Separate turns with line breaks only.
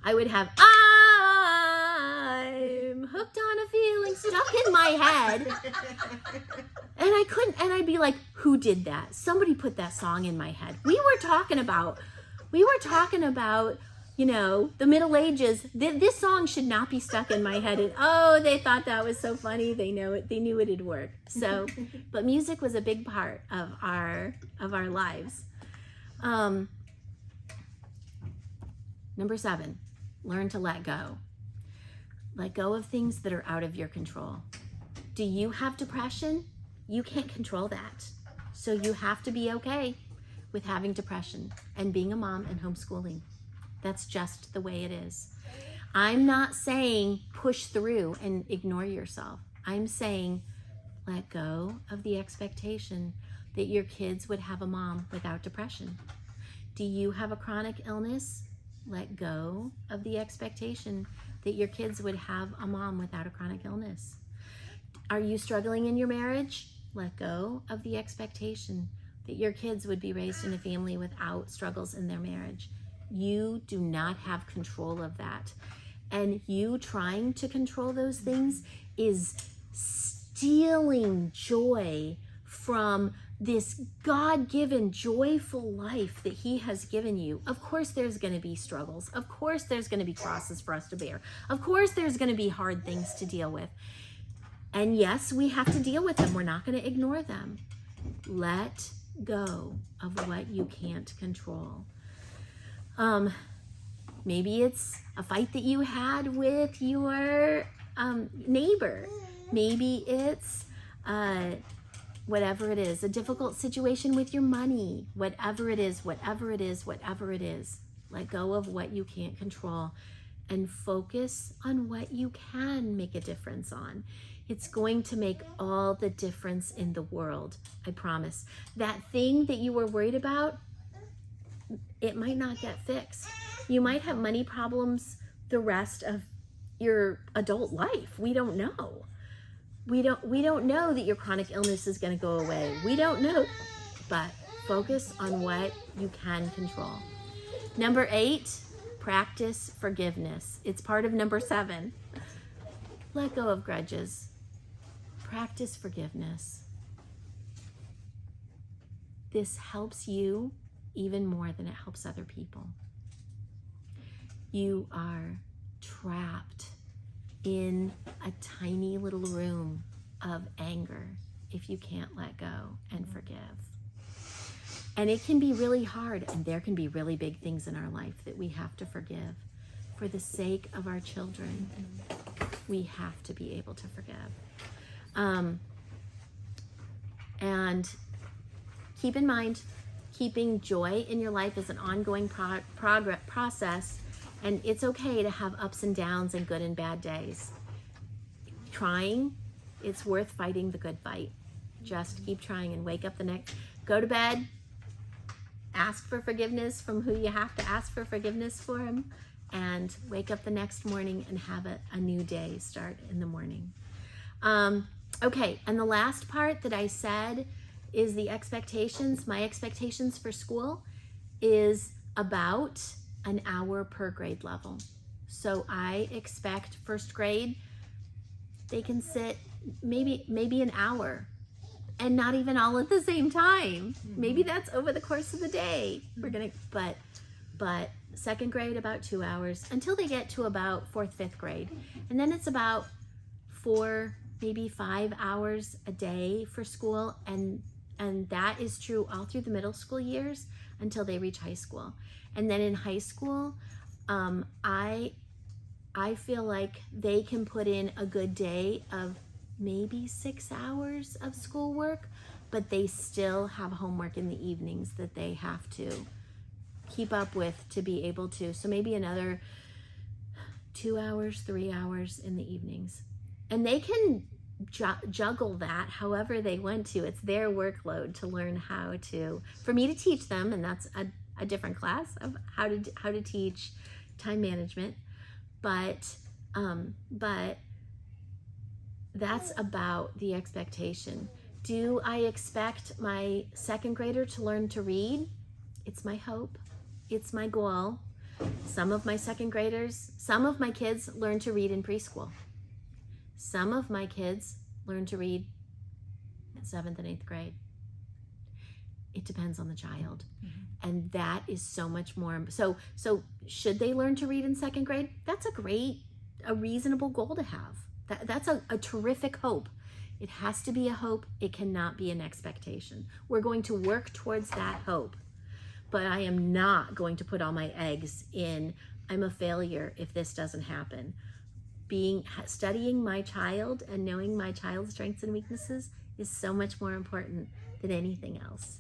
I would have, I'm hooked on a feeling stuck in my head. And I couldn't, and I'd be like, who did that? Somebody put that song in my head. We were talking about, you know, the Middle Ages. This song should not be stuck in my head. And oh, they thought that was so funny. They knew it'd work. So, but music was a big part of our lives. Number 7, learn to let go. Let go of things that are out of your control. Do you have depression? You can't control that. So you have to be okay with having depression and being a mom and homeschooling. That's just the way it is. I'm not saying push through and ignore yourself. I'm saying let go of the expectation that your kids would have a mom without depression. Do you have a chronic illness? Let go of the expectation that your kids would have a mom without a chronic illness. Are you struggling in your marriage? Let go of the expectation that your kids would be raised in a family without struggles in their marriage. You do not have control of that. And you trying to control those things is stealing joy from this God-given joyful life that he has given you. Of course there's going to be struggles. Of course there's going to be crosses for us to bear. Of course there's going to be hard things to deal with. And yes, we have to deal with them. We're not going to ignore them. Let go of what you can't control. Maybe it's a fight that you had with your neighbor. Maybe it's whatever it is, a difficult situation with your money, whatever it is, let go of what you can't control and focus on what you can make a difference on. It's going to make all the difference in the world, I promise. That thing that you were worried about, it might not get fixed. You might have money problems the rest of your adult life. We don't know. We don't know that your chronic illness is going to go away. We don't know, but focus on what you can control. Number 8, practice forgiveness. It's part of number 7. Let go of grudges. Practice forgiveness. This helps you even more than it helps other people. You are trapped in a tiny little room of anger if you can't let go and forgive. And it can be really hard, and there can be really big things in our life that we have to forgive. For the sake of our children, we have to be able to forgive. And keep in mind, keeping joy in your life is an ongoing process. And it's okay to have ups and downs and good and bad days. Trying, it's worth fighting the good fight. Just keep trying and wake up go to bed, ask for forgiveness from who you have to ask for forgiveness from, and wake up the next morning and have a new day start in the morning. Okay, and the last part that I said is the expectations. My expectations for school is about an hour per grade level. So I expect first grade, they can sit maybe an hour and not even all at the same time. Maybe that's over the course of the day. But second grade about 2 hours until they get to about 4th, 5th grade. And then it's about 4, maybe 5 hours a day for school. And that is true all through the middle school years until they reach high school. And then in high school, I feel like they can put in a good day of maybe 6 hours of schoolwork, but they still have homework in the evenings that they have to keep up with to be able to. So maybe another 2 hours, 3 hours in the evenings. And they can juggle that however they want to. It's their workload to learn how to, for me to teach them, and that's a different class of how to teach time management, but that's about the expectation. Do I expect my second grader to learn to read? It's my hope. It's my goal. Some of my second graders, some of my kids learn to read in preschool. Some of my kids learn to read in 7th and 8th grade. It depends on the child. Mm-hmm. And that is so much more. So should they learn to read in 2nd grade? That's a reasonable goal to have. That's a terrific hope. It has to be a hope. It cannot be an expectation. We're going to work towards that hope. But I am not going to put all my eggs in, I'm a failure if this doesn't happen. Studying my child and knowing my child's strengths and weaknesses is so much more important than anything else.